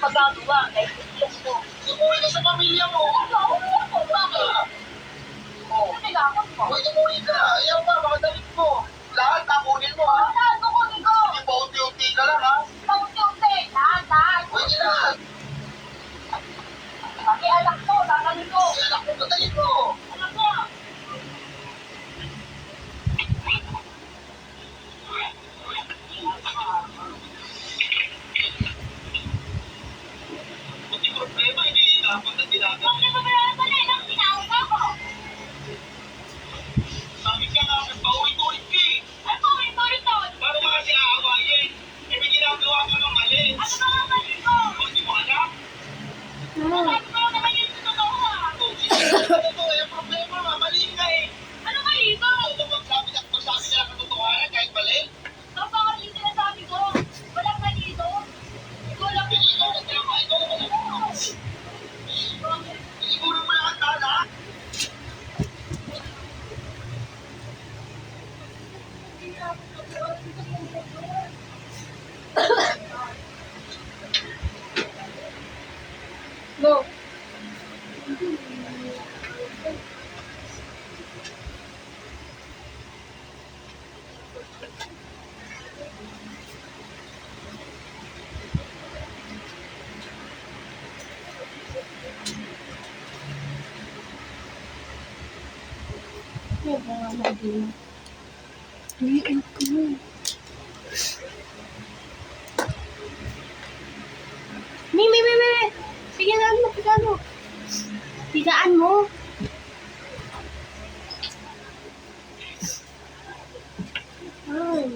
magagawa. Naiintindihan mo. Umuwi ka sa pamilya mo. Umuwi ako. Bakit? Oo. Kailangan mo. Umuwi ka. Ayaw pa, mga damit mo. Lahat takunin mo, ha? Lahat takunin ko. Hindi ba unti-unti ka lang, ha? Unti-unti. Lahat. Pwede lahat. Pati anak mo, tatalin ko. Anak mo, tatalin mo. Anak mo. Hindi problema, hindi dapat na ginagawa. Bakit ba ba na tinawag ako? Sabi ka nga, pauwi-ulit ka eh. Ay, pauwi-ulit ka? Paano ka kasi aawayin? Eh, may ginagawa ka ng mali. Ano ba ang mali ko? O, di mo alam? Sabi ko naman yun sa totoo ah. Ito, yung problema, mali ka eh. Ano mali ko? Magsabi ka ng katotohanan kahit mali? Kapag yung sinasabi ko, walang mali ito. Ikaw lang yung ikaw na tama, ikaw na tama. Siguro mo lang ang tala. No. Ya, baka maging. Liin ko. Mimi. Pigaan mo. Pigaan mo. Ay.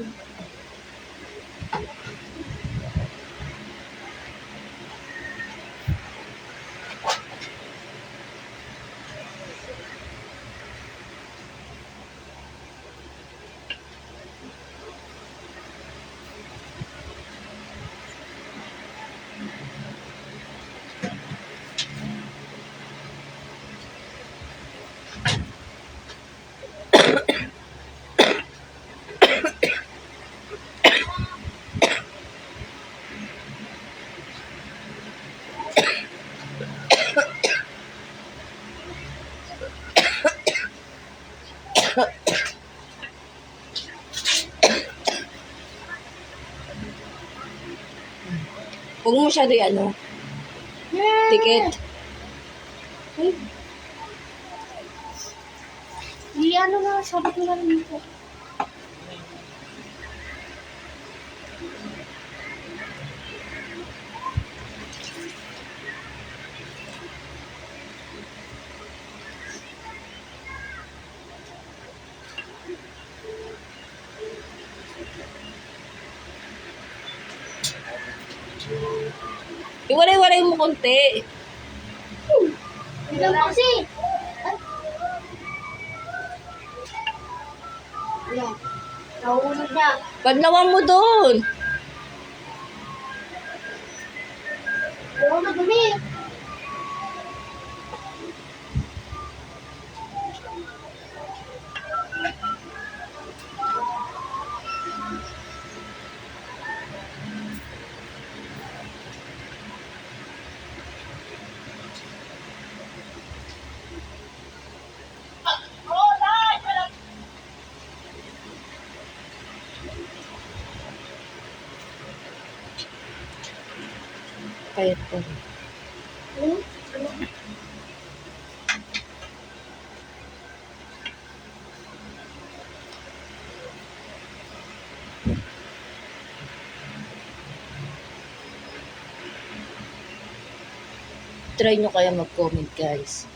Huwag mo masyado yung ano. Ticket. Ay. Ano na, sabi ko lang dito. Iwalay-walay mo konti. Bilang mo kasi. Ayan. Nauunod na. Badlawan mo doon. Oo, madumi. Kaya po. Try nyo kaya mag-comment, guys.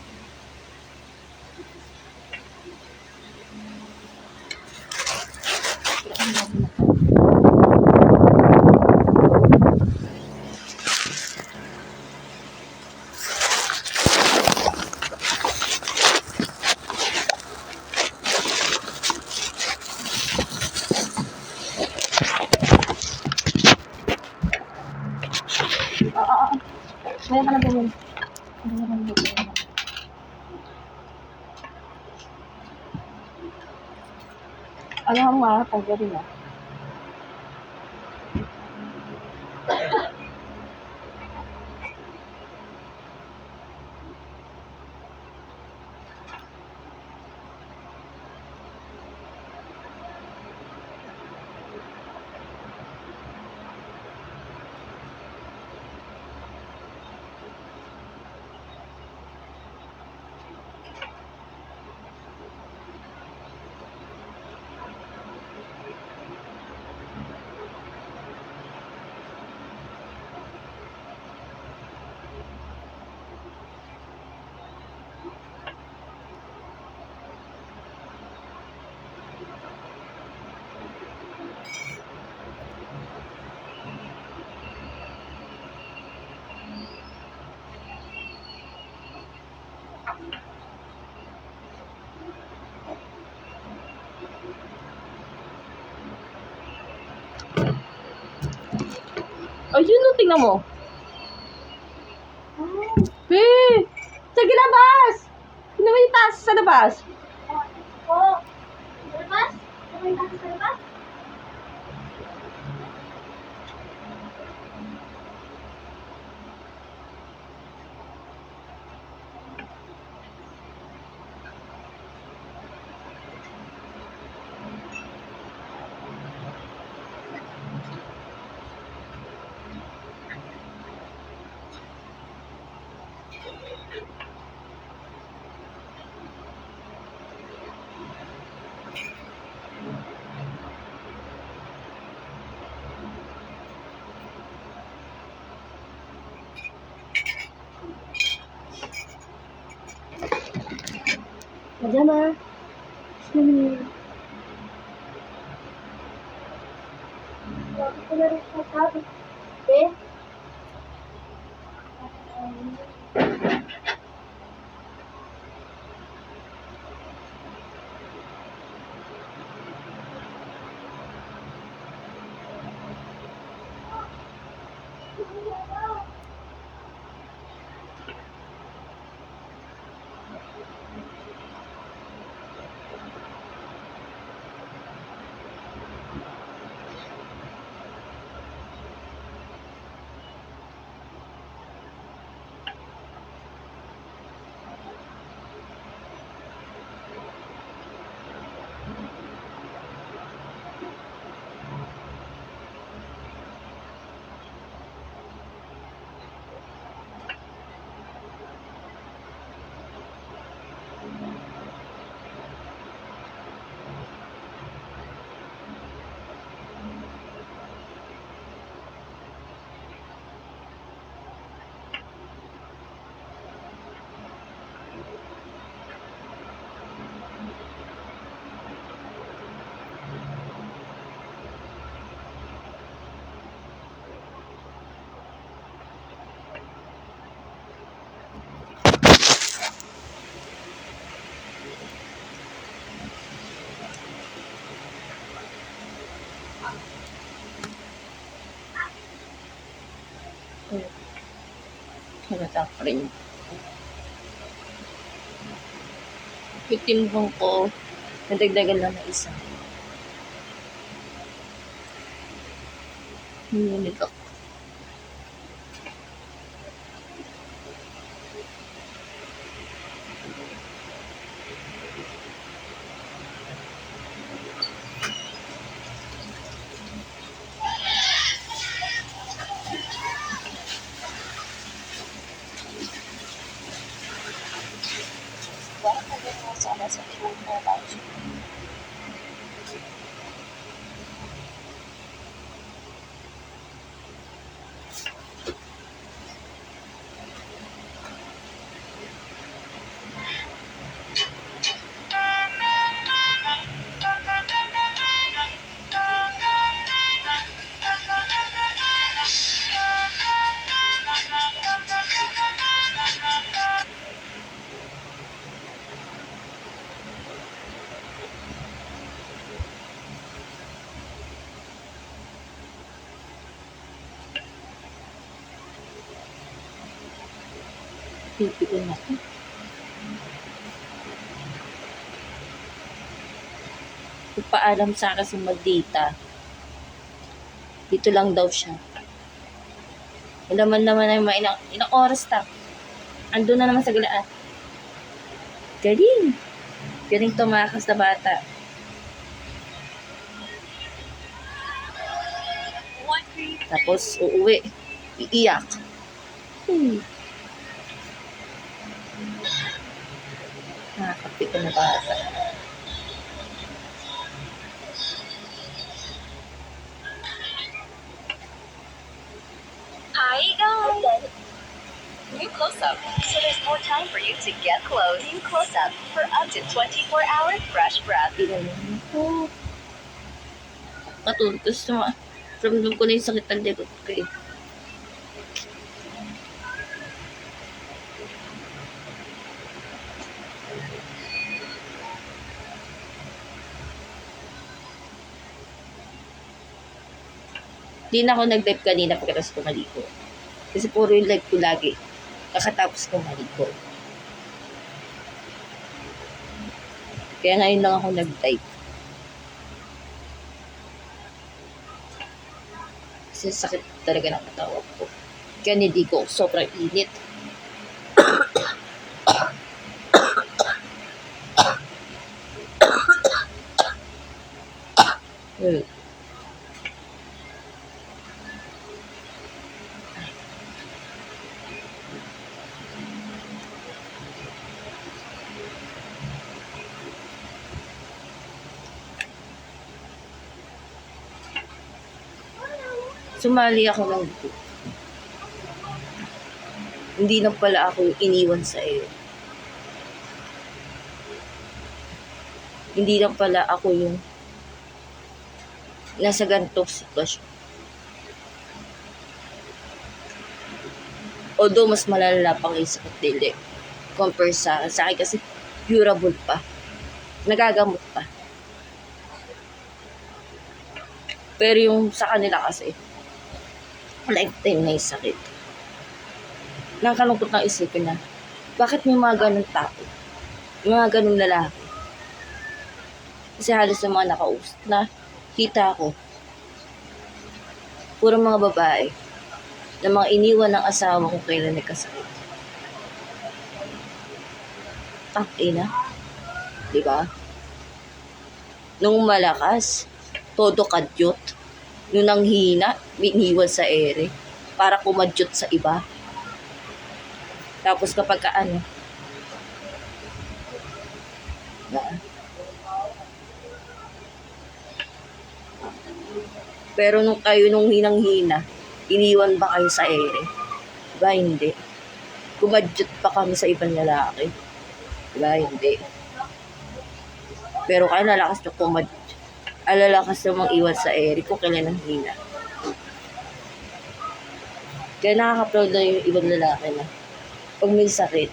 Kaya ka na ganyan. Alam mo nga, pag gano'n na. Ayun, no, tingnan mo. Eh, sa labas! Sino ba yung taas sa labas? Po. Sa labas? Ano yung taas sa labas? Pajama. Bakit ko na rin sasabi? Eh? Halata pa rin. Yung timbang ko, nadagdagan lang na isa. Ngunit ako. Pipigil na ko. Ipaalam sa akin si Magdita. Dito lang daw siya. Naman ay ilang oras ta. Ando na naman sa galaan. Galing. Galing tumakas na bata. Tapos uuwi. Iiyak. Nakakapit ko na bata. Hi guys! New Close-Up, so there's more time for you to get close. New Close-Up for up to 24-hour fresh breath. Tingnan ko. Matultos na. Ramdam ko na yung sakit ng likod ko eh. Di na ako nag-live kanina pagkatapos ko maligo. Kasi puro yung live ko lagi. Kakatapos ko maligo. Kaya ngayon lang ako nag-live. Kasi sakit talaga ng katawan ko. Kaya hindi ko sobrang init. Sumali ako ng group. Hindi na pala ako yung iniwan sa iyo. Hindi lang pala ako yung nasa ganitong sitwasyon. Although mas malala pang yung sakit dili compare sa akin kasi curable pa. Nagagamot pa. Pero yung sa kanila kasi lifetime na yung sakit. Nakakalungkot ng isipin na bakit may mga ganun tao? May mga ganun lalaki? Kasi halos sa mga nakausap na kita ko, puro mga babae na mga iniwan ng asawa kung kailan nagkasakit. Ina, di ba? Nung malakas, todo kadyot. Nung nanghina, iniwan sa ere para kumadyot sa iba. Tapos kapag pero nung kayo nung hinang-hina, iniwan ba kayo sa ere? Diba hindi? Kumadyot pa kami sa ibang lalaki. Diba hindi? Pero kaya lalakas nyo kumadyot. Alalakas namang iwan sa ere kung kailan ang hina. Kaya nakaka-proud na yung ibang lalaki na pag may sakit,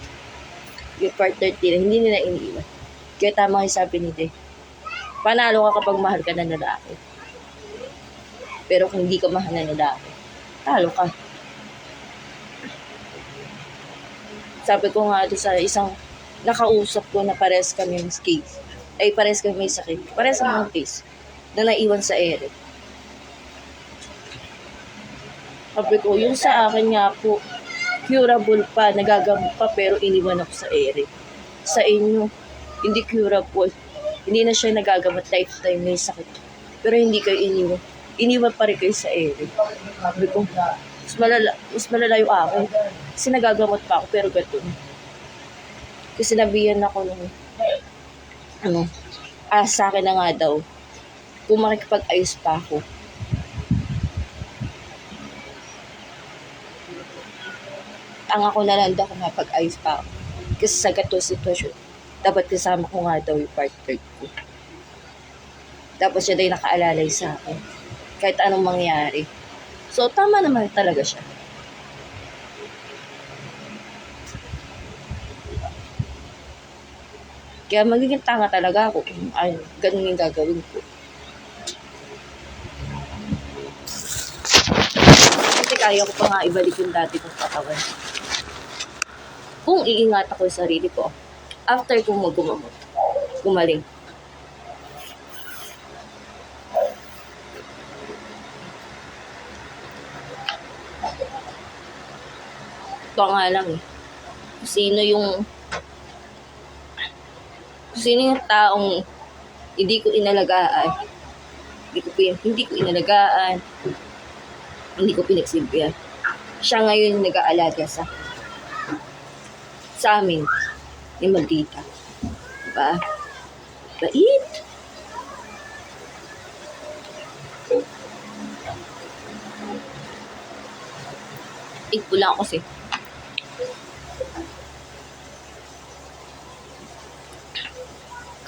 yung partner nila, hindi nila iniiwan. Kaya tama yung sabi ni Day. Panalo ka kapag mahal ka ng lalaki. Pero kung hindi ka mahal ng lalaki, talo ka. Sabi ko nga sa isang nakausap ko na pares kami ng case. Ay, pares kami may sakit. Pares kami ng case na naiwan sa ere. Sabi ko, yung sa akin nga po, curable pa, nagagamot pa, pero iniwan ako sa ere. Sa inyo, hindi curable. Hindi na siya nagagamot, lifetime may sakit. Pero hindi kayo iniwan. Iniwan pa rin kayo sa ere. Sabi ko, mas malala yung akin. Kasi nagagamot pa ako, pero gato. Kasi nabiyan ako nung, sa akin na nga daw, kung makikipag-ayos pa ako. Ang ako na lang daw kung makipag-ayos pa ako. Kasi sa gatong sitwasyon, dapat kasama ko nga daw yung partner ko. Tapos siya daw yung nakaalalay sa akin. Kahit anong mangyari. So, tama naman talaga siya. Kaya magiging tanga talaga ako kung ganun yung gagawin ko. Kasi kaya ko pa nga ibalik yung dati kong katawan. Kung iingat ako sa sarili ko, after kong gumaling. Ito nga lang eh. Sino yung taong hindi ko inalagaan, hindi ko pinagsilbihan. Siya ngayon yung nag-aalaga sa amin ni Maldita. Diba? Bait. Tigpo lang ako kasi.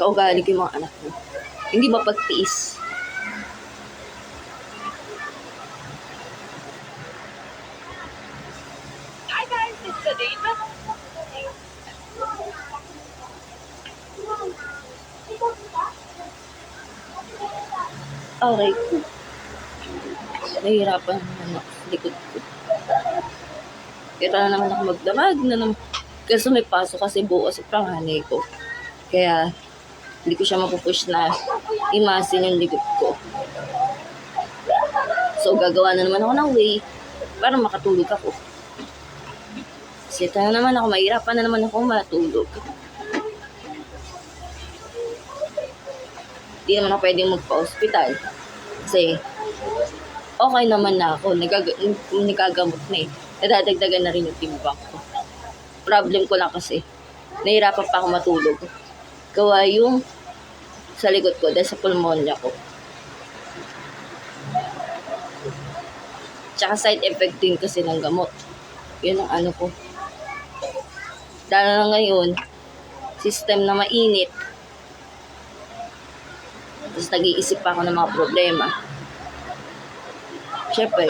Kaugali ko yung mga anak ko. Hindi mapagtiis. Hi guys, it's Sadina. Okay. Nahihirapan naman ako sa likod ko. Kaya na naman ako magdamag na naman. Kasi may pasok kasi bukas sa panganay ko. Kaya hindi ko siya mapupush na imasin yung likod ko. So gagawa na naman ako ng way para makatulog ako. Kasi ito na naman ako, mahirapan na naman ako matulog. Hindi naman ako pwedeng magpa-hospital. Kasi okay naman na ako, nagagamot na eh. Nadadagdagan na rin yung timbang ko. Problem ko lang kasi, nahirapan pa ako matulog. Gawa yung sa likod ko dahil sa pulmonya ko. Tsaka side effect din kasi ng gamot. Yun ang ano ko. Dahil na ngayon, system na mainit. Tapos nag-iisip pa ako ng mga problema. Siyempre,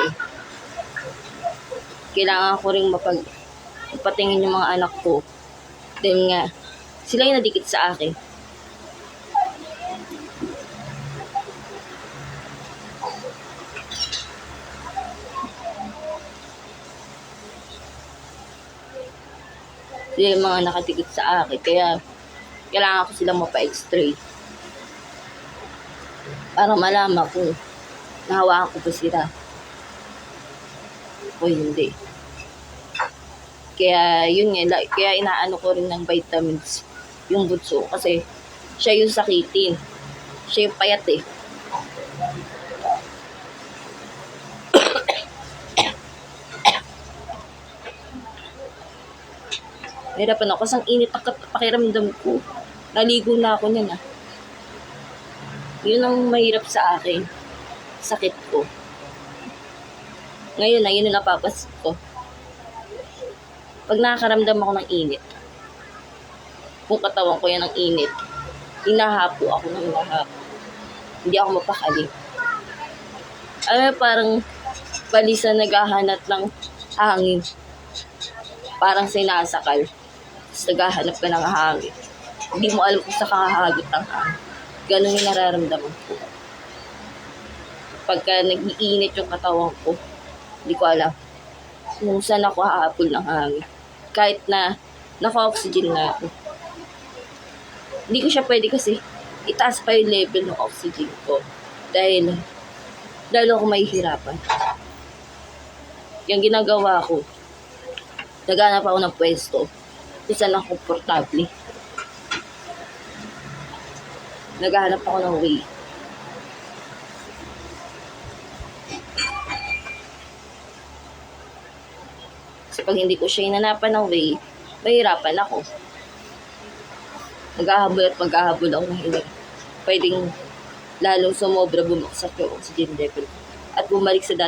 kailangan ko rin mapatingin yung mga anak ko. Dahil nga, sila yung nadikit sa akin. Sila yung mga nakadikit sa akin. Kaya, kailangan ko silang mapa-x-ray. Para malaman kung nahawakan ko ba sila o hindi. Kaya yun nga, kaya inaano ko rin ng vitamins yung bunso kasi siya yung sakitin. Siya yung payat eh. Nahirapan ako kasi ang init pakiramdam ko. Naligo na ako niyan ah. Yun ang mahirap sa akin. Sakit ko. Ngayon na, yun ang napapansin ko. Pag nakakaramdam ako ng init, kung katawan ko yan ng init, hinahapo ako ng hinahapo. Hindi ako mapakali. Parang balisa naghahanap ng hangin. Parang sinasakal. Tapos naghahanap ka ng hangin. Hindi mo alam kung sa kakahagot ng hangin. Ganun yung nararamdaman ko. Pagka nag-iinit yung katawan ko, hindi ko alam kung saan ako hahabol ng hangin. Kahit na naka-oxygen na ako. Hindi ko siya pwede kasi itaas pa yung level ng oxygen ko. Dahil ako mahihirapan. Yung ginagawa ko, naghanap ako ng pwesto kung saan ako komportable. Naghahanap ako ng way. Kasi pag hindi ko siya hinanapan ng way, mahirapan ako. Maghahabol at maghahabol ako ng hinig. Pwedeng lalong sumobra bumaksak yung oxygen level. At bumalik sa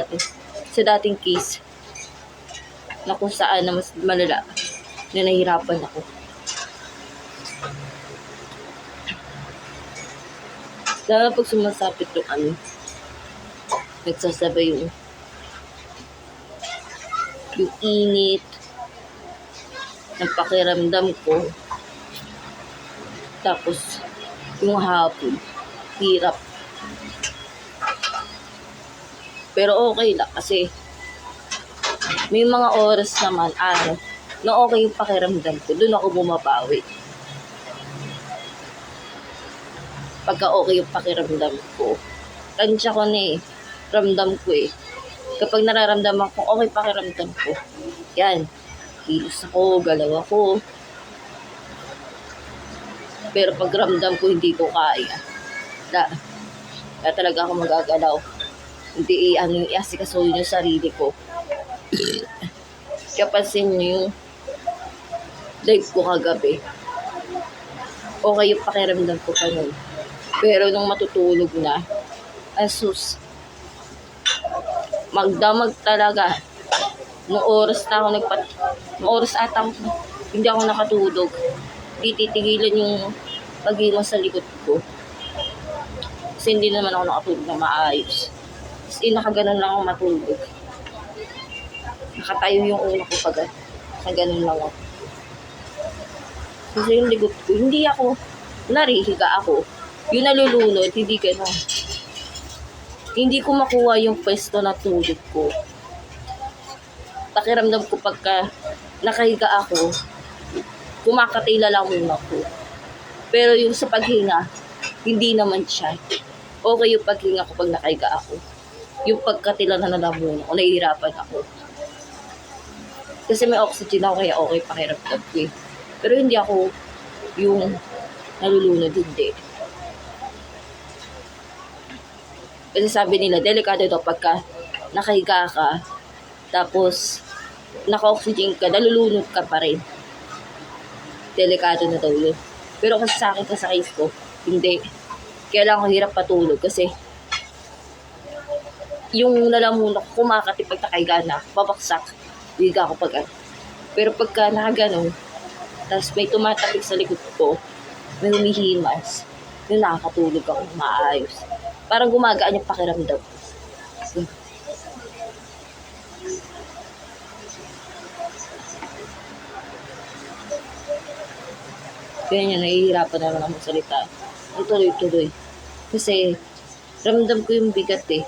dating case na kung saan na mas malala na nahirapan ako. Lalo pag sumasapit yung nagsasabay yung init ng pakiramdam ko. Tapos, yung hapon, hirap. Pero okay lang kasi may mga oras naman, na okay yung pakiramdam ko. Doon ako bumabawi. Pagka okay yung pakiramdam ko. Tansya ko na eh. Ramdam ko eh. Kapag nararamdaman ko, okay pakiramdam ko. Yan. Kilos ako, galaw ako. Pero pag ramdam ko, hindi ko kaya. Kaya talaga ako magagalaw. Hindi i-asikasuhin yung sarili ko. Kaya pansin nyo yung live ko kagabi. Okay yung pakiramdam ko pa nun. Pero nung matutulog na, asus, magdamag talaga. Nung oras ata hindi ako nakatulog. Titigilan yung pag-iwas sa likod ko. Kasi hindi naman ako nakatulog na maayos. Kasi nakaganon lang ako matulog. Nakatayo yung ulo ko pag nakaganon lang ako. Kasi yung likod ko, hindi ako narihiga ako. Yung nalulunod, hindi gano'n. Hindi ko makuha yung pwesto na tulog ko. Pakiramdam ko pagka nakahiga ako, kumakatila lang muna ko. Pero yung sa paghinga, hindi naman siya. Okay yung paghinga ko pag nakahiga ako. Yung pagkatila na nalamunan ako, nahihirapan ako. Kasi may oxygen ako, kaya okay pakiramdam ko eh. Pero hindi ako yung nalulunod, hindi. Kasi sabi nila, delikado ito pagka nakahiga ka, tapos naka-oxygen ka, nalulunod ka pa rin. Delikado na daw yun. Pero kasi sa akin, sa case ko, hindi. Kaya lang ako hirap patulog kasi yung lalamunan ko kumakati pag nakahiga na, babaksak. Higa ako pag ano. Pero pagka nakaganon, tapos may tumatapik sa likod ko, may humihimas, yung nakakatulog ako, maayos. Parang gumagaan yung pakiramdam. So, kaya niya, nahihirapan na naman akong salita. Ang tuloy-tuloy. Kasi, ramdam ko yung bigat eh.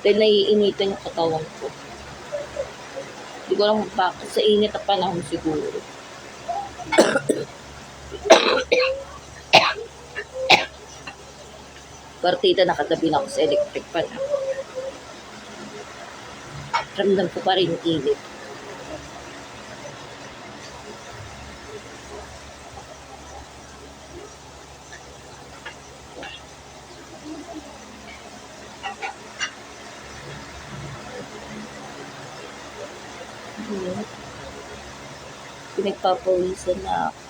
Dahil naiinitan yung katawan ko. Hindi ko alam bakit sa init na panahon siguro. Partida nakatabi na ako sa electric pan. Ramdam ko pa rin yung init. Pinagpapawisan na ako.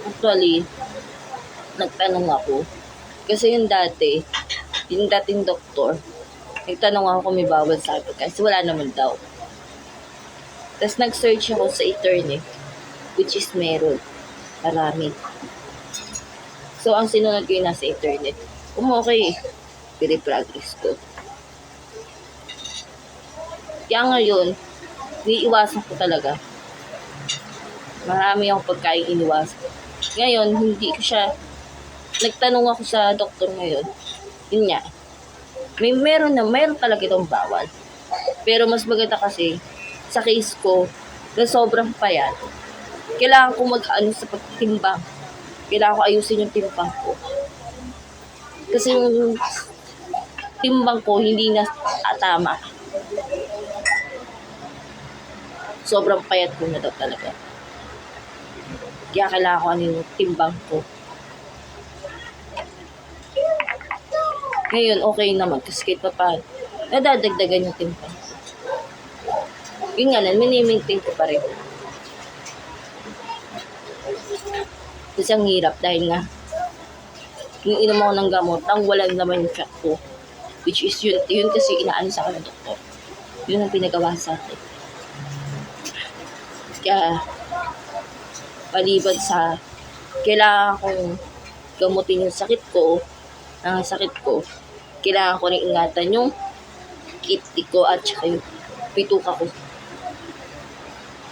Actually, nagtanong ako. Kasi yung dating doktor, nagtanong ako kung may bawal sa akin. Kasi wala naman daw. Tapos nag-search ako sa internet, which is meron. Marami. So, ang sinunod ko yung nasa internet. Okay. Pinipractice ko. Kaya ngayon, iniiwasan ko talaga. Marami akong pagkain iniwasan. Ngayon, hindi ko siya, nagtanong ako sa doktor ngayon. Yun nga. Meron talaga itong bawal. Pero mas maganda kasi, sa case ko, na sobrang payat, kailangan ko mag-ano sa pagtimbang. Kailangan ko ayusin yung timbang ko. Kasi yung timbang ko hindi na tama. Sobrang payat ko na daw talaga. Kaya kailangan ko ano yung timbang ko. Ngayon, okay naman. Kasi kahit pa paano, nadadagdagan yung timbang ko. Yun nga lang, mini-maintain ko pa rin. Kasi ang hirap dahil nga yung inom ako ng gamot nang walang naman yung chat ko, which is yun kasi inaano sa akin ng doktor. Yun ang pinagawa sa akin. Kaya palibad sa kailangan kong gamutin yung sakit ko, kailangan ko rin ingatan yung kidney ko at saka yung pituka ko.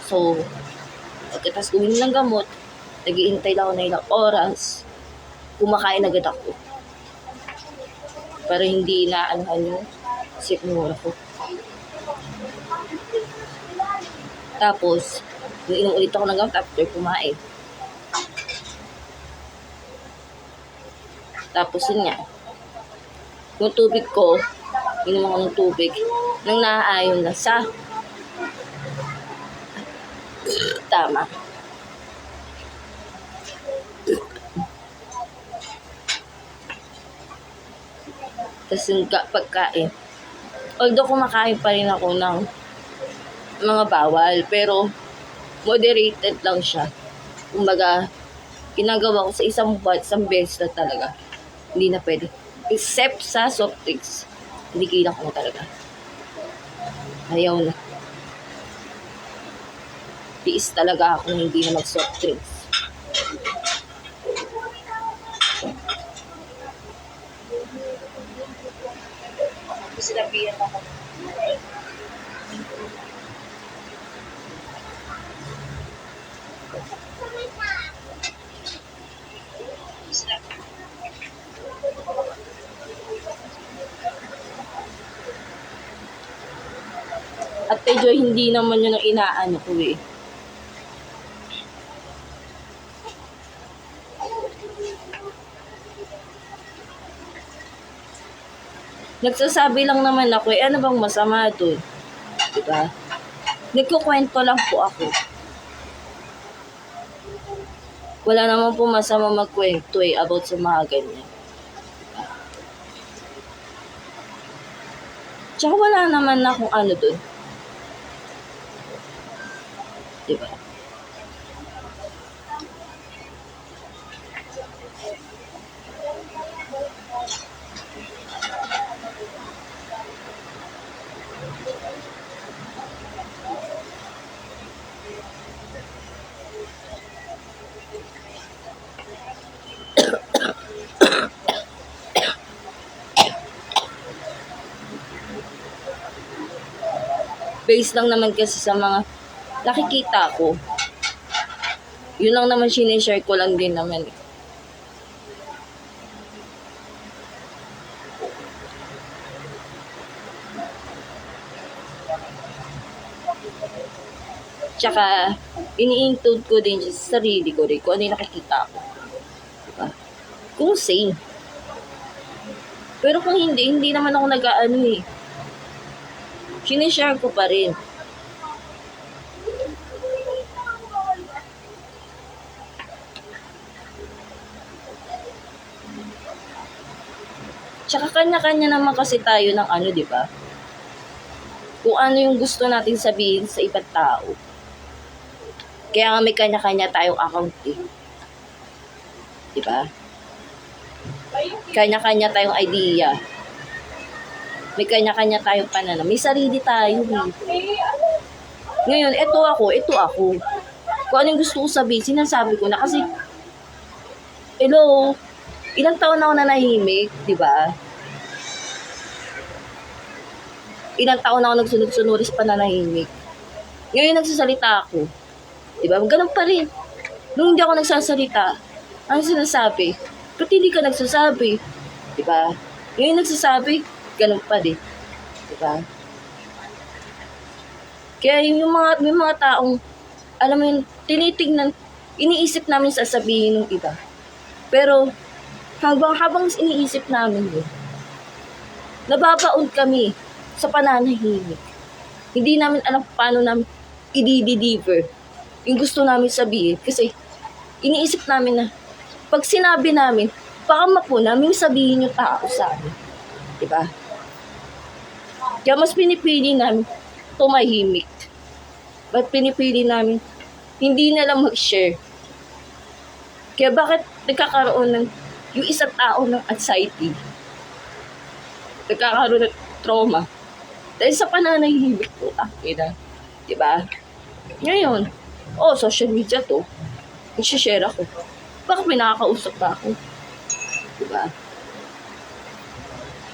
So, pagkatas gawin ng gamot, nag-iintay lang ako na ilang oras, kumakain agad ako. Para hindi inaanhan yung sikmura ko. Tapos, inom ulit ako ng gamot after kumain. Tapos yun nga, yung tubig ko, inom ako ng tubig, nang naaayon na sa tama. Tapos yung pagkain. Although kumakain pa rin ako ng mga bawal, pero moderated lang siya. Kumbaga, ginagawa ko sa isang beses na talaga. Hindi na pwede. Except sa soft drinks. Hindi kailangan ko na talaga. Ayaw na. Tiis talaga ako hindi na mag-soft drinks. sinabihan ako. At medyo hindi naman yun ang inaano ko eh. Nagsasabi lang naman ako eh, ano bang masama doon? Diba? Nagkukwento lang po ako. Wala naman po masama magkwento eh about sa mga ganyan. Tsaka wala naman akong ano doon. Diba? Based lang naman kasi sa mga nakikita ko. Yun lang naman sinishare ko lang din naman. Tsaka, ini-include ko din sa sarili ko rin kung ano yung nakikita ko. Diba? Kung same. Pero kung hindi naman ako nag-ano eh. Sinishare ko pa rin. Tsaka kanya-kanya naman kasi tayo ng ano, di ba? Kung ano yung gusto natin sabihin sa ibang tao. Kaya nga may kanya-kanya tayong account eh. Di ba? Kanya-kanya tayong idea. May kanya-kanya tayong pananaw. May sarili tayo eh. Ngayon, ito ako. Kung ano yung gusto ko sabihin, sinasabi ko na kasi, hello, ilang taon na ako nanahimik, di ba? Ilang taon na ako nagsunod-sunuris pa nanahimik. Ngayon, nagsasalita ako. Di ba? Ganun pa rin. Nung hindi ako nagsasalita, ano sinasabi? Ba't hindi ka nagsasabi? Di ba? Ngayon nagsasabi, ganun pa din. Diba? Kaya yung mga taong, alam mo yun, tinitignan, iniisip namin sasabihin ng iba. Pero, habang iniisip namin yun, nababaon kami sa pananahimik. Hindi namin alam paano namin i-deliver yung gusto namin sabihin. Kasi, iniisip namin na, pag sinabi namin, baka mapo namin sabihin yung tao sa amin. Diba? Kaya mas pinipili namin tumahimik. But pinipili namin hindi na lang mag-share. Kaya bakit nagkakaroon ng yung isang tao ng anxiety? Nagkakaroon ng trauma. Dahil sa pananahimik po, diba? Ngayon, social media to. Nag-share ako. Bakit may nakakausap pa ako? Diba?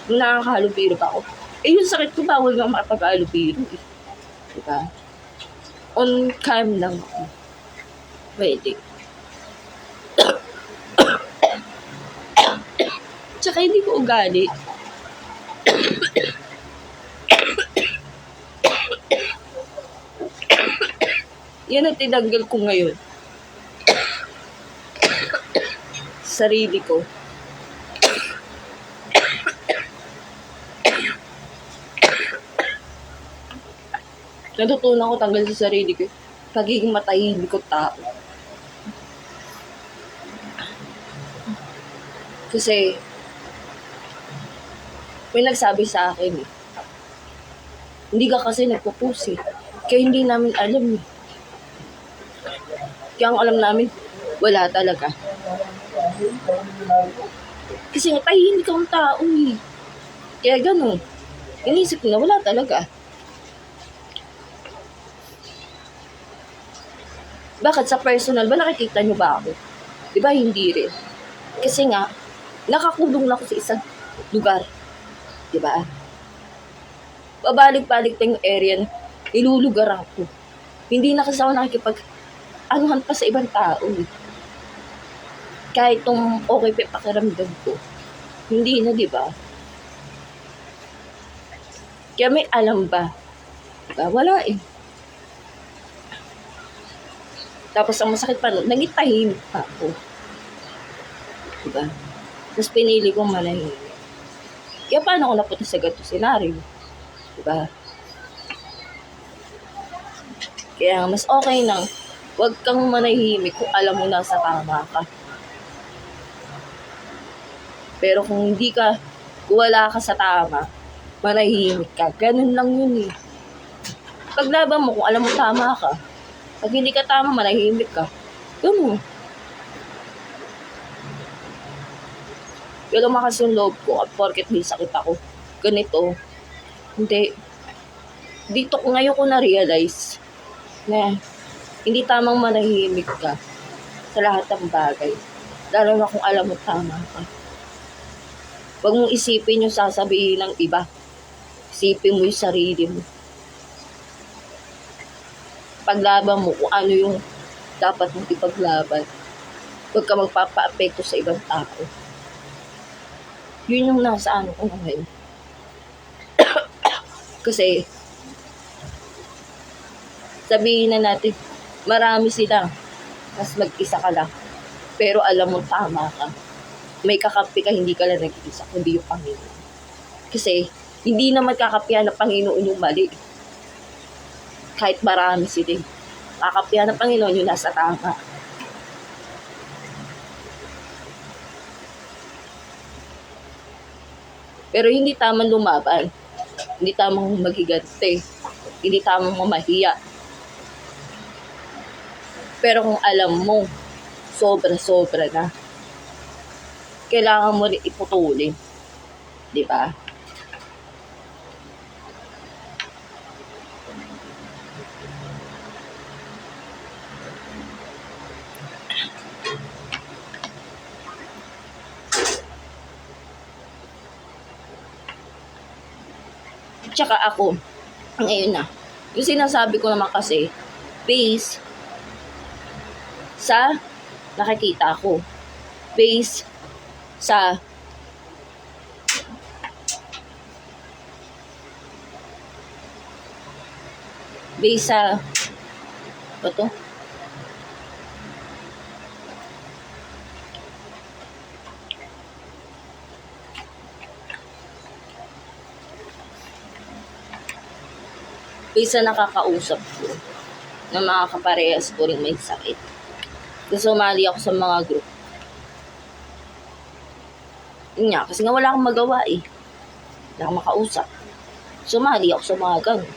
Nung nakakahalubiro pa ako. Yung sakit ko, bawal nga makapag-alubiro eh. Diba? On cam lang ako. Pwede. Tsaka hindi ko ugali. Yan ang tinanggal ko ngayon. Sarili ko. Natutunan ko tanggal sa sarili ko. Pagiging matahimik ko tao. Kasi, may nagsabi sa akin eh. Hindi ka kasi nagpo-post eh. Kaya hindi namin alam eh. Kaya ang alam namin, wala talaga. Kasi nga, tahimik akong tao eh. Kaya ganun. Inisip ko na wala talaga. Bakit sa personal ba nakikita nyo ba ako? Diba hindi rin? Kasi nga, nakakulong na ako sa isang lugar. Diba? Babalik-balik pa yung area na ilulugaran ko. Hindi na kasi ako nakikipag-anuhan pa sa ibang tao eh. Kahit tong okay pa yung pakiramdam ko. Hindi na, di ba? Kaya may alam ba? Diba? Wala eh. Tapos ang masakit pa nun, nagitahimik pa ako. Diba? Tapos pinili kong manahimik. Kaya paano ako napunta sa ganito senaryo? Diba? Kaya mas okay nang huwag kang manahimik kung alam mo na sa tama ka. Pero kung wala ka sa tama, manahimik ka. Ganun lang yun eh. Paglaban mo kung alam mo tama ka. Pag hindi ka tama, manahimik ka. Ganun. Pero lumakas yung loob ko at porket may sakit ako. Ganito. Hindi. Ngayon ko na-realize na hindi tamang manahimik ka sa lahat ng bagay. Lalo na kung alam mo tama ka. Huwag mong isipin yung sasabihin ng iba. Isipin mo yung sarili mo. Paglaban mo kung ano yung dapat mong ipaglaban. Huwag ka magpapa-apekto sa ibang tao. Yun yung nasa ano ko ngayon. Kasi, sabihin na natin, marami sila. Mas mag-isa ka lang. Pero alam mo tama ka. May kakampi ka, hindi ka lang nag-isa, kundi yung Panginoon. Kasi, hindi naman kakapihan ng Panginoon yung mali. Kahit marami sila. Kakapihan ng Panginoon yung nasa tama. Pero hindi tamang lumaban. Hindi tamang maghigante. Hindi tamang mamahiya. Pero kung alam mo, sobra-sobra na, kailangan mo rin iputulin. Di ba? Tsaka ako, ngayon na, yung sinasabi ko naman kasi, based sa nakikita ko. Based sa ba to? Based sa nakakausap ko na mga kaparehas ko rin may sakit. Kasi sumali ako sa mga group. Yun nga, kasi nga wala akong magawa eh. Wala akong makausap. Sumali ako sa mga ganun.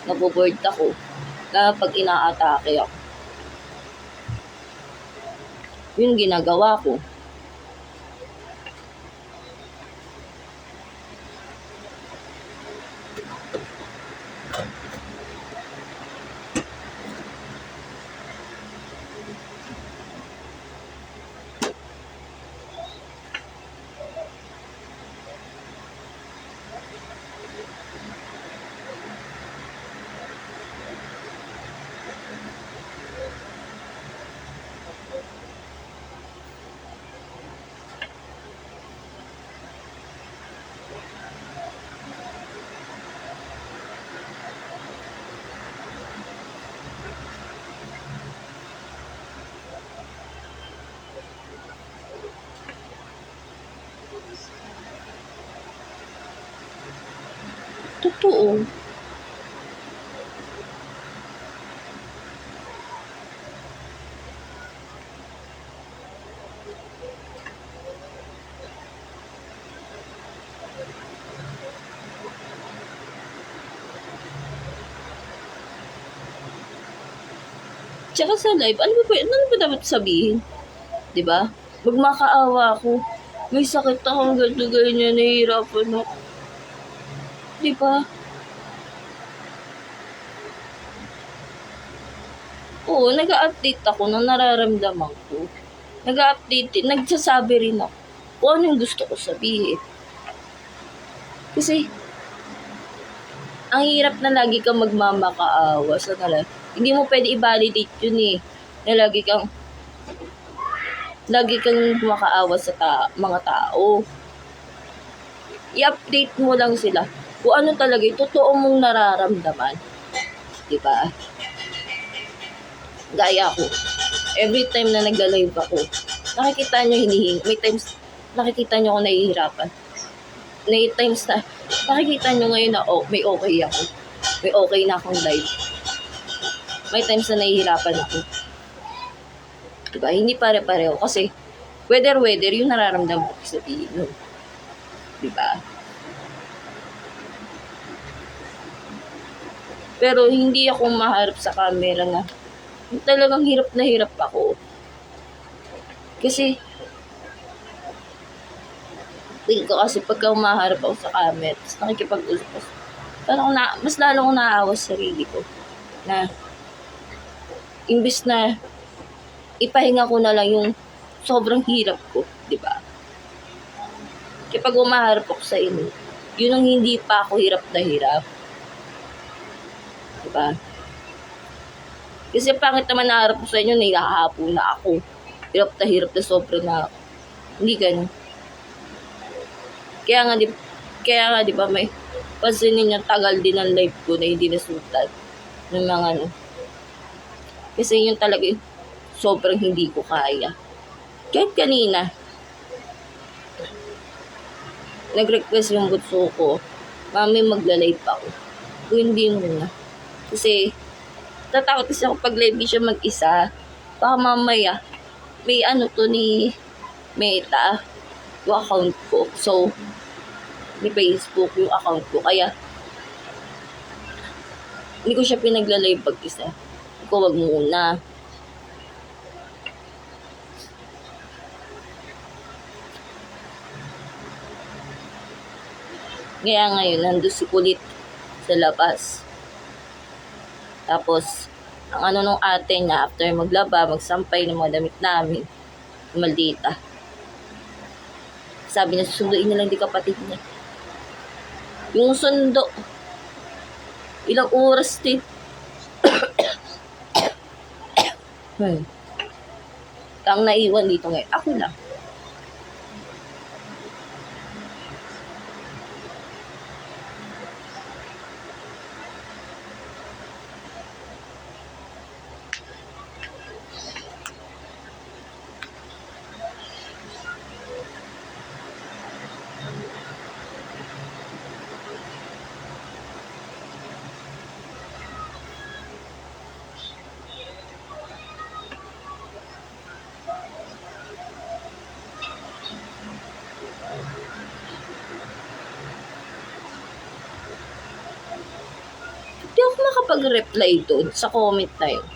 Naboboard ako na pag ina-atake ako. Yun ginagawa ko. Totoo. Tsaka sa live, ano ba dapat sabihin? 'Di ba? Magmakaawa ako. May sakit akong ganito, ganyan, nahihirapan ako. 'Di ba? Oo, nag-a-update ako ng nararamdaman ko. Nag-a-update, nagsasabi rin ako kung ano yung gusto ko sabihin. Kasi, Ang hirap na lagi kang magmamakaawa sa kanila. Hindi mo pwede i-validate yun eh. Na lagi kang makaawa sa mga tao. I-update mo lang sila kung ano talaga yung totoo mong nararamdaman. Diba? Gaya ko. Every time na nagla-live ako, nakikita nyo hinihingi. May times, nakikita nyo ako nahihirapan. May times na, nakikita nyo ngayon na may okay ako. May okay na akong live. May times na nahihirapan ako. Diba? Hindi pare-pareho. Kasi, weather, yung nararamdaman ko sabihin nun. Diba? Pero, hindi ako maharap sa camera na talagang hirap na hirap ako. Kasi, feel ko kasi pagka umaharap ako sa camera, tapos nakikipag-usap ako, parang mas lalo kong naaawa sa sarili ko. Na, imbis na ipahinga ko na lang yung sobrang hirap ko, di ba? Kapag umaharap ako sa inyo, yun ang hindi pa ako hirap na hirap. Di ba? Kasi pangit naman naharap ko sa inyo, nahihahapo na ako. Hirap na sobra na ako. Hindi ganun. Kaya nga di ba may pansin ninyo tagal din ang live ko na hindi nasutan ng mga Kasi yun talaga yung sobrang hindi ko kaya. Kahit kanina, nag-request yung butso ko, mami magla-live ako. Kung hindi muna. Kasi, tatakot kasi ako pag live siya mag-isa. Baka mamaya, may to ni Meta, yung account ko. So, ni Facebook yung account ko. Kaya, hindi ko siya pinagla-live pag-isa. Ikaw wag muna. Kaya ngayon, nandun si Kulit sa labas. Tapos, ang nung ate niya, after maglaba, magsampay ng mga damit namin, maldita. Sabi niya, susunduin niya lang di kapatid niya. Yung sundo, ilang oras din. Ang naiwan dito ngayon, ako lang. Hindi ako makapag-reply doon sa comment na yun.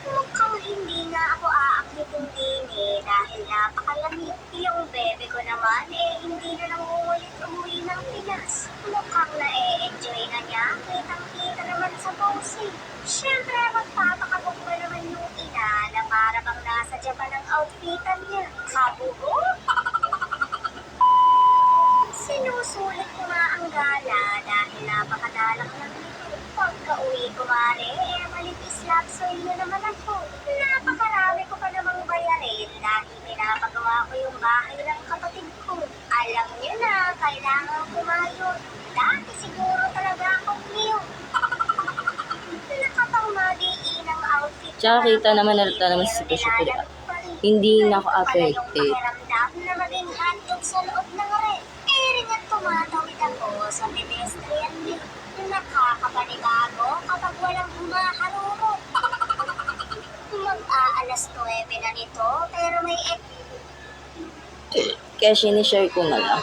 Mukhang hindi nga ako aakyutin din dahil napakalamig. Yung bebe ko naman hindi na lang umuwi ng Pinas. Mukhang na-enjoy na niya. Kitang-kita naman sa posing. Siyempre, magpapakabog pa naman yung ina na para bang nasa Japan ang outfitan niya. Kabugo? Sinusulit ko nga ang gala dahil napakadalak lang nito. Pagka-uwi ko manipis lapsoy na naman ako. Napakarami ko pa namang bayarin dahil pinapagawa ko yung bahay ng kapatid ko. Alam niyo na, kailangan kumayod. Dati siguro talaga akong niyo. Nakapang madiin ang outfit Tsaka kita naman halata naman sa sitwasyon ko, diba? Hindi na ako affected. Pakiramdam na maging handog sa loob ng ref. Ring at tumatawid ako sa pedestrian lane. Nakakapanibago kapag walang humaharurot. Mag-aalas 9 na nito, pero may Kaya sinishare ko na lang.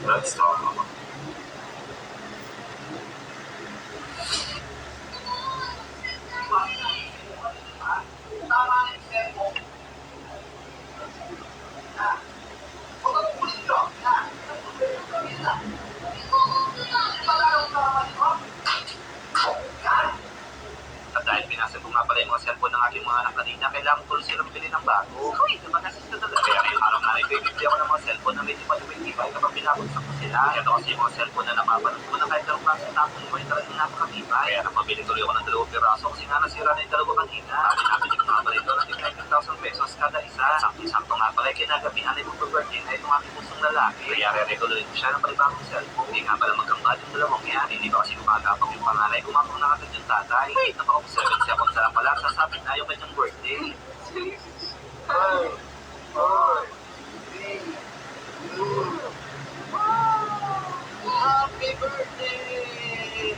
Let's talk about at dahil binasa ko nga pala yung mga cellphone ng aking mga anak kanina, kailangan ko silang bili ng bago. Uy, naman kasi ito talaga. Kaya ngayong araw nga nagbibigli ako ng mga cellphone na medyo maliwin-tibay kapag binabagsak ko sila. Ito kasi yung mga cellphone na napapanood ko na kahit dalawang klase tapon ko ay talagang napakatibay. Kaya napabili tuloy ako ng 2 piraso kasi nga nasira na yung 2 kanina. Sabi nabili ko nga pala ito ng 19,000 pesos kada isa. Sakto-sakto nga pala kinagabihan ay magbe-birthday na itong aking pusong lalaki. Kaya re-regulate ko siya ng palibagong cellphone. Hindi nga pala magkambad yung dalawang yan. Hindi ba kasi kumagapang yung panganay, kumapang na agad yung tatay. Wait, napaka 7 seconds na lang pala, sasabit na yung kanyang birthday. Happy birthday!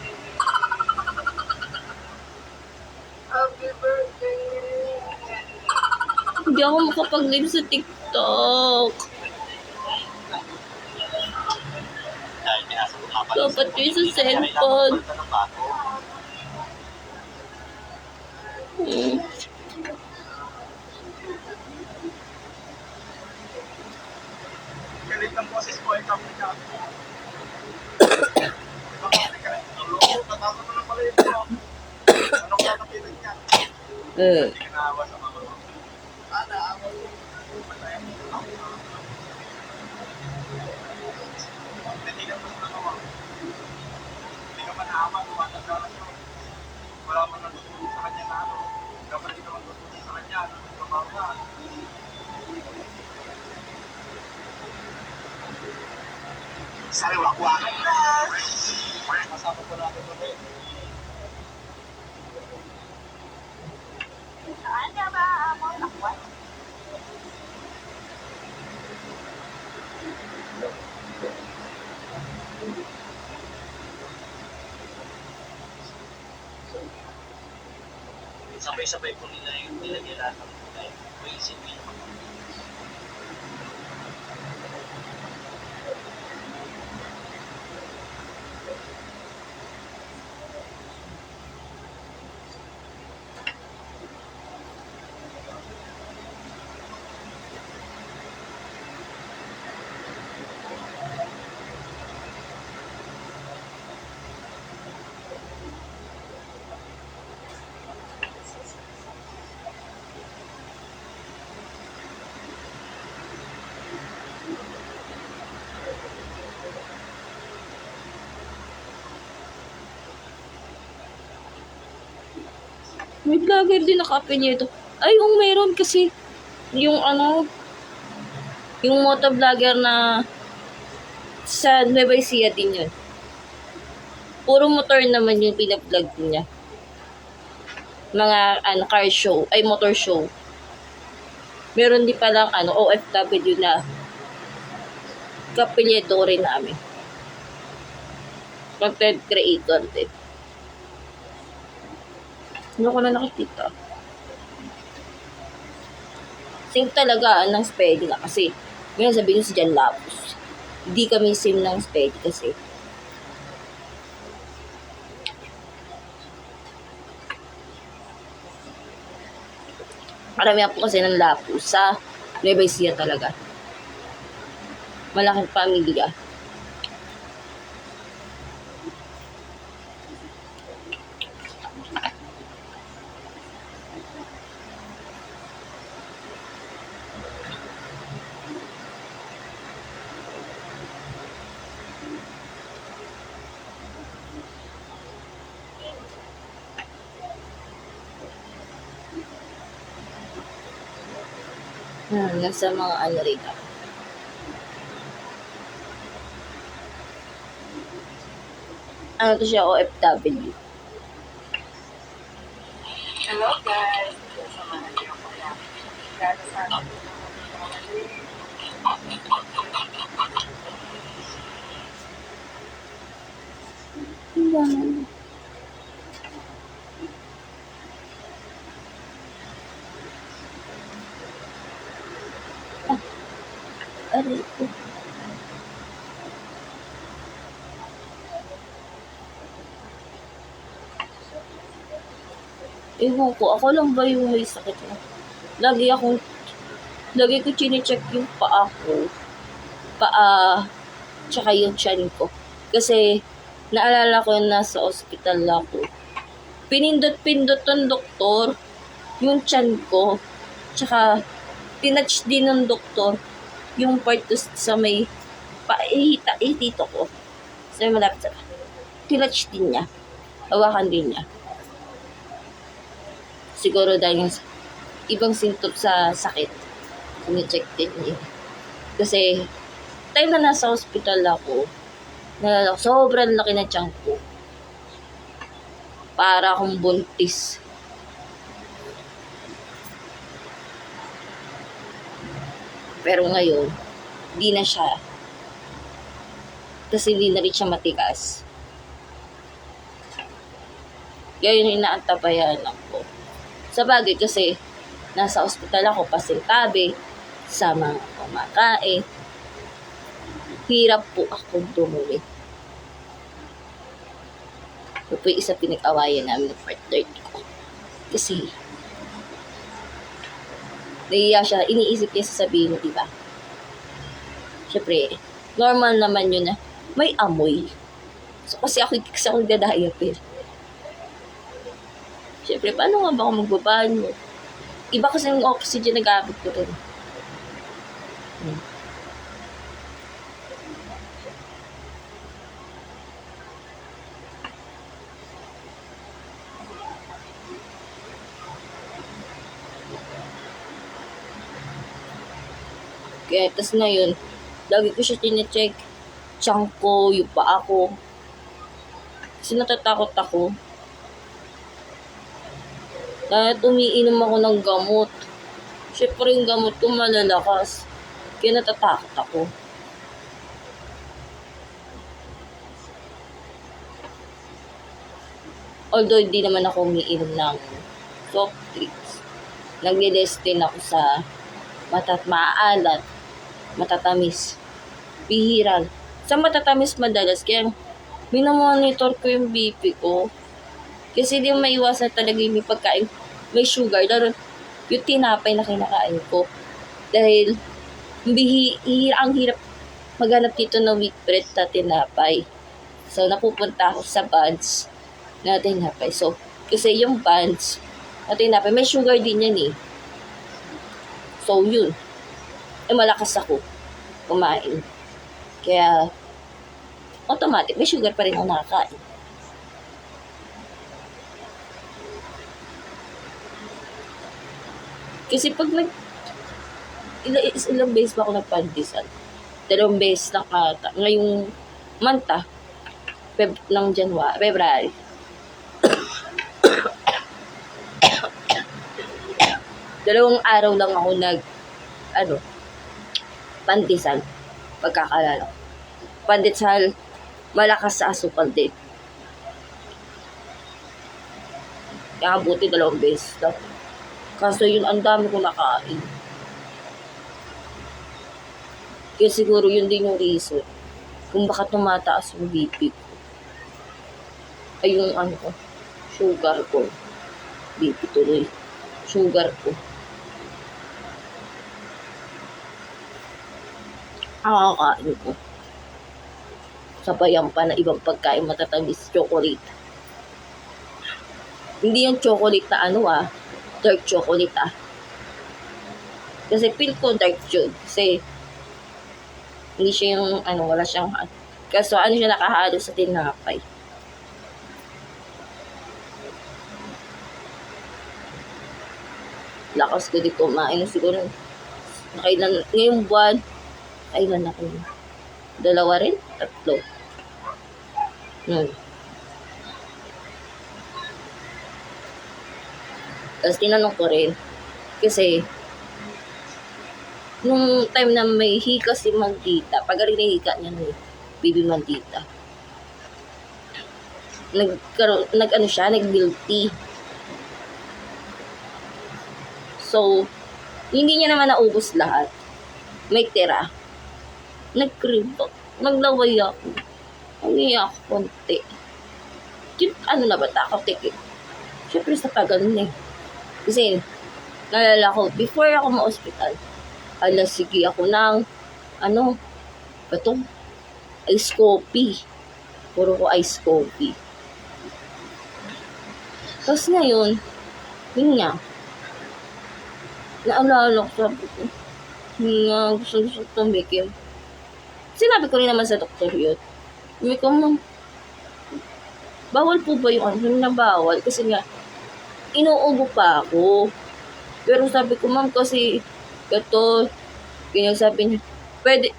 Happy birthday! Hindi ako makapag-live sa TikTok. Dahil binasa ko nga pala Dapat yun sa cellphone. Galit ng boses ko ay kami na. Natakot ko na pala ito. Anong kakapitan niya? Ginawa sa mga mga. Sana ako. Patayan mo ako. Hindi ka mas nagawa. Hindi ka man naman tumatagalan yun. Wala man natutulong sa kanya na ano. Dapat hindi ka man tutulong sa kanya. Trabaho na. Sariwak-wakan na! Masama po natin ito eh. Saan ka ba mo takwat? Sabay-sabay po nila yung nilagyan lahat ng kulay. May isipin yung mga. May vlogger din naka-apelyido. Ay, meron kasi yung yung motovlogger na sa Nueva Ecija din yun. Puro motor naman yung pinag-vlog niya. Mga car show, ay motor show. Meron din palang OFW na kapelyedo rin namin. Content creator din. Ano ko na nakikita? Same talaga ng spelling na kasi ngayon sabihin nyo si Jan Lapus. Hindi kami same ng spelling kasi marami po kasi ng Lapus sa Nueva Ecija talaga. Malaking pamilya. Nasa mga ano rin ako. Ano to siya, OFW. Hello guys. Yan. Aray ko. Ewan ko, ako lang ba yung may sakit na? Lagi ko chinecheck yung paa ko. Paa, tsaka yung tiyan ko. Kasi, naalala ko yung nasa ospital ako. Pinindot-pindot ng doktor yung tiyan ko. Tsaka, tinouch din ng doktor yung part to sa may dito ko. Sa may malapit sa tinouch din niya. Hawakan din niya. Siguro dahil yung ibang symptoms sa sakit. Sine-check din niya. Kasi, time na nasa hospital ako, nalala ko, sobrang laki na tiyan ko. Para akong buntis. Pero ngayon, di na siya. Kasi hindi na rin siya matigas. Ngayon inaantabayan ako. Sa bagay kasi, nasa ospital ako, pasintabi, sa mga kumakain. Hirap po akong dumuli. Ito po yung isa pinag-awayan namin ng partner ko. Kasi, nahiya siya, iniisip niya sasabihin, di ba? Siyempre, normal naman yun na may amoy. So, kasi ako nagda-diaper. Siyempre, paano nga ba ako magbabanyo? Iba kasi yung oxygen na gamit ko rin. Kaya, tas ngayon, lagi ko siya tine-check. Tiyan ko, yung paa ko. Kasi natatakot ako. Kahit umiinom ako ng gamot. Siyempre yung gamot ko malalakas. Kaya natatakot ako. Although hindi naman ako umiinom ng soft drinks. Nagle-less din ako sa maalat, matatamis. Bihira. Sa matatamis madalas, kaya minamonitor ko yung BP ko. Kasi di maiwasan talaga yung may pagkain, may sugar. Lalo yung tinapay na kinakain ko. Dahil ang hirap maghanap dito ng wheat bread na tinapay. So, napupunta ako sa buns na tinapay. So, kasi yung buns na tinapay, may sugar din yan eh. So, yun. Malakas ako kumain. Kaya, automatic, may sugar pa rin ako nakakain. Kasi pag ilang beses pa ako nagpandesal. 2 beses lang ata. Ngayong month ng February. Dalawang araw lang ako pandesal. Pagkakalala ko. Pandesal, malakas sa asukal din. Kaya buti 2 beses lang. Kaso yun, ang dami ko nakain. Kaya siguro yun din yung reason kung baka tumataas yung BP ko. Ay yung sugar ko. BP tuloy. Sugar ko. Nakakain ko. Sabayan pa na ibang pagkain matatamis, chocolate. Hindi yung chocolate na dark chocolate Kasi feel ko dark yun. Kasi hindi siya yung wala siyang kaso siya nakahalo sa tinapay. Lakas ko di kumain siguro Nakailan, ngayong buwan, kailan ako? 2 rin? 3. Tapos tinanong ko rin, kasi, nung time na may hika si Maldita, pag rin hika niya ni Baby Maldita, nag-guilty. So, hindi niya naman naubos lahat. May tira. Nag-crib. Naglaway ako. Umiyak ako konti. Ano na ba? Takot eh. Siyempre sa tagal na eh. Kasi, nalala ko, before ako ma-hospital, sige ako ng, ice coffee. Puro ko ice coffee. Tapos ngayon, yun nga, naalala ko, sabi ko, gusto tumikim. Sinabi ko rin naman sa doktor yun. Sabi ko, bawal po ba yung na bawal? Kasi nga, inuubo pa ako. Pero sabi ko, ma'am, kasi, ganyan sabi niya, pwede,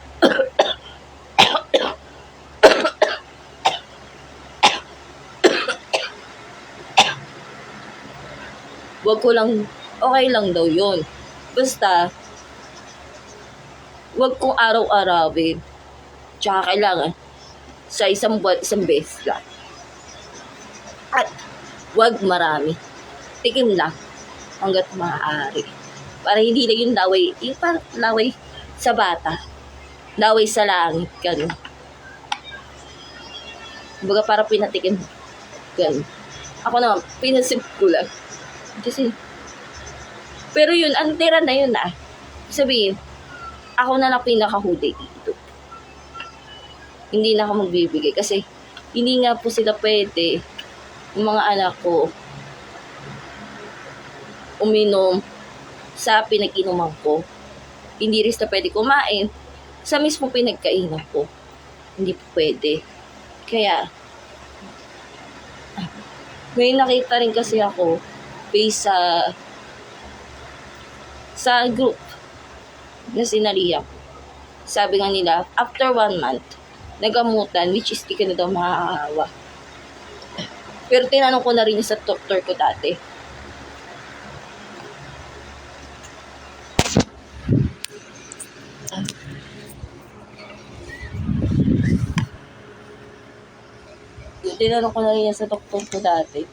wag ko lang, okay lang daw yun. Basta, wag kong araw-arawin. Tsaka kailangan, sa isang buwan, isang beses lang. At, wag marami. Tikim lang, hanggat maaari. Para hindi na yung laway, yung parang laway sa bata. Laway sa langit, gano'n. Baga parang pinatikim, gano'n. Ako naman, pinasip ko lang. Kasi, pero yun, ang tira na yun sabihin, ako na lang pinakahuli dito. Hindi na ako magbibigay kasi hindi nga po sila pwede, yung mga anak ko, uminom sa pinag-inuman ko. Hindi rin sila pwede kumain sa mismo pinagkainan ko. Hindi po pwede. Kaya, may nakita rin kasi ako based sa group na sinaliya. Sabi nga nila, after 1 month, nagamutan, which is di ka na daw makakahawa. Pero tinanong ko na rin sa doktor ko dati. Tinanong ko na rin sa doktor ko dati.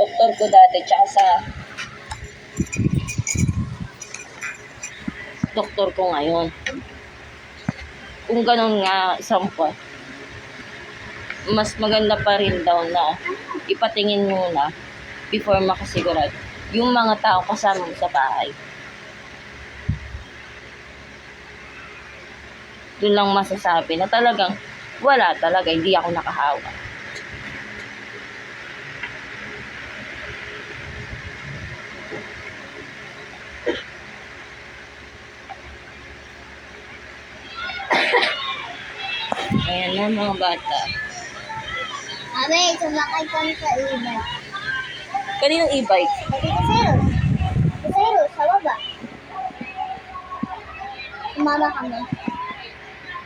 Doktor ko dati, tsaka sa doktor ko ngayon. Kung ganun nga, sample, mas maganda pa rin daw na ipatingin muna before makasigurad yung mga tao kasama mo sa bahay. Doon lang masasabi na talagang wala talaga, hindi ako nakahawa. Ayan na mga bata. Mami, sumakay kami sa e-bike. Kaninong e-bike? Kasero, sa baba. Umama kami.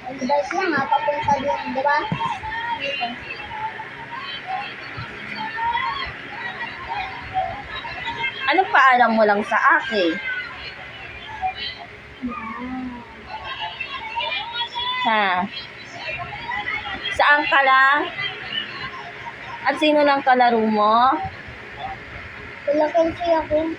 Mag-bike lang papunta doon, di ba? Dito. Anong paalam mo lang sa akin? Ha? Saan ka lang? At sino lang kalaro mo? Tulakan siya ako.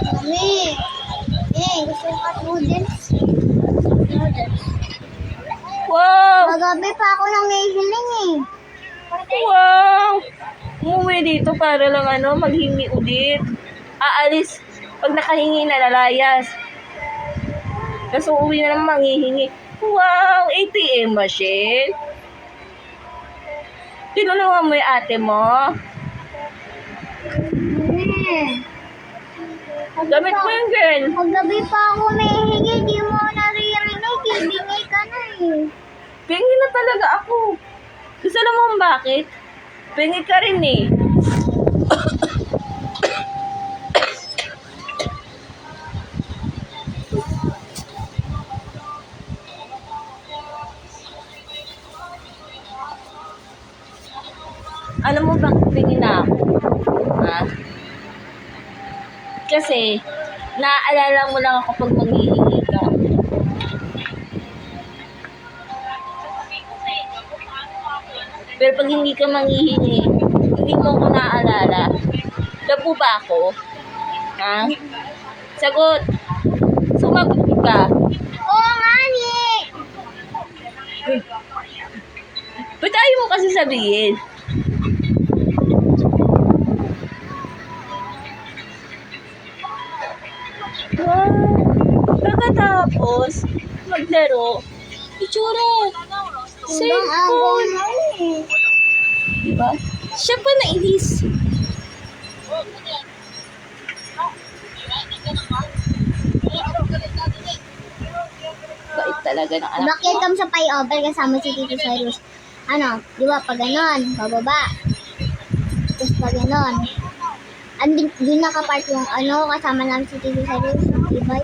Mami! Gusto ko at noodles. Noodles. Wow! Magabi pa ako nang nahihiling eh. Wow! Umuwi dito para lang maghingi ulit. Aalis. Pag nakahingi na, lalayas. Tapos uuwi na naman manghihingi. Wow! ATM machine. Tinulungan mo yung ate mo. Gamit mo yung girl. Magabi pa ako nahihingi. Di mo naririnig. Ibingay ka na eh. Pingi na talaga ako. Gusto alam mo kung bakit? Pingi ka rin eh. Alam mo bakit pingi na ako? Ha? Kasi, naaalala mo lang ako pag manghihingi ka. Pero pag hindi ka manghihingi, hindi mo ako naaalala. Labo ba ako? Ha? Sagot. Sumagot ka. Oo nga ni! Ba't ayaw mo kasi sabihin? Wow. Pagkatapos, maglaro. Itsura. Hanggang agaw Cellphone. na eh. Diba? Siya pa nainis. Bait talaga ng anak Bakit mo. kami sa flyover kasama si Tito Cyrus? Di ba, pag ganon, bababa. Tapos pag ganon, doon nakapark yung kasama namin si Tito Cyrus. Diba?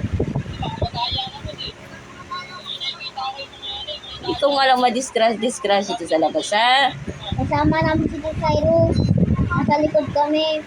Ikaw nga lang ma-discrash ito sa labas, ha? Kasama namin si Tito Cyrus. Nasa likod kami.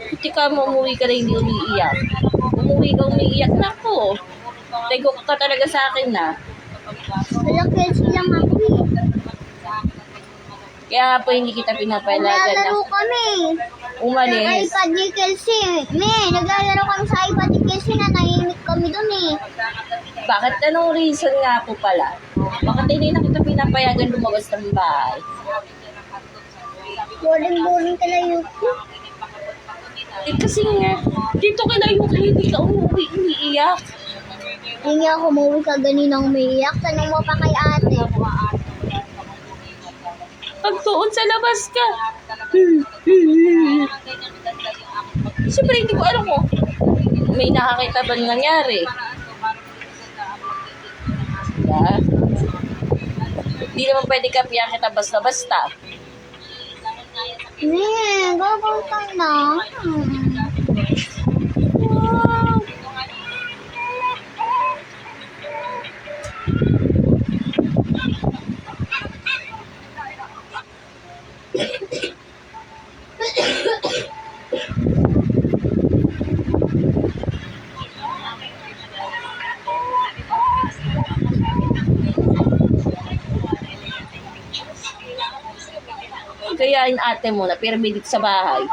Buti ka mo, umuwi ka na hindi umiiyak. Umuwi ka umiiyak. Nako. Tego ka talaga sa akin, na. Wala kids lang ako eh. Kaya nga po hindi kita pinapayagan na Naglalaro kami. Sa umalis. iPad ni Kelsey. Naglalaro kami sa iPad ni Kelsey na nahimik kami dun eh. Bakit? Anong reason nga po pala? Bakit hindi na kita pinapayagan lumabas ng bahay? Boring-boring ka na YouTube. Eh kasi nga, dito ka na yung hindi ka umuwi, umiiyak. Hindi nga ako umuwi ka ganinang umiiyak. Tanong mo pa kay ate. Pag tuon sa labas ka. Siyempre, hindi ko alam mo. May nakakita ba nangyari? Diba? Hindi naman pwede ka piyak kita basta-basta. Gagawin ka na. Wow. Kaya yung ate mo na pirmi dito sa bahay.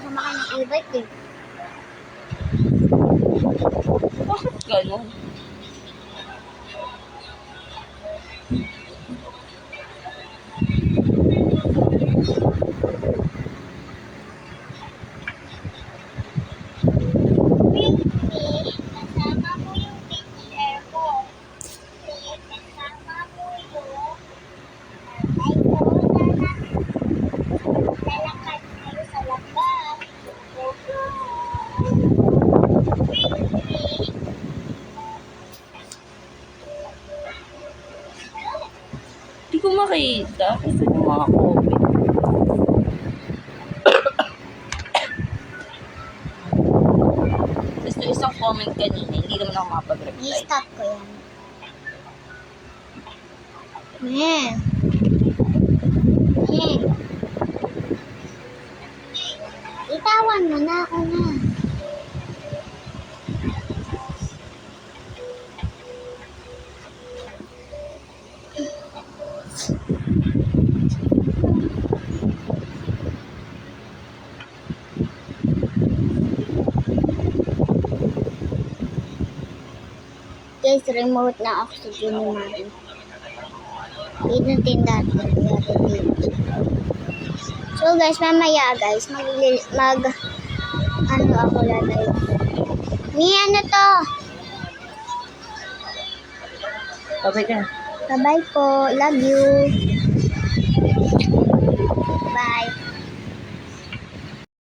sumakay ng e-bike eh. Bakit ganun? Kasama mo yung picture ko. Kasama mo yung ay ko na lalakad kayo sa labas. Hindi ko makita kasi yung mga comment. Tapos yung isang comment kanina, hindi naman ako makapag-reply. I-stop ko yan. Eh. Itawan mo na ako na. Guys, remote na oxygen ni Mami. Inutin natin. So guys, mamaya guys, ano ako lalay. Ni ano to? Babay ka. Bye-bye po. Love you.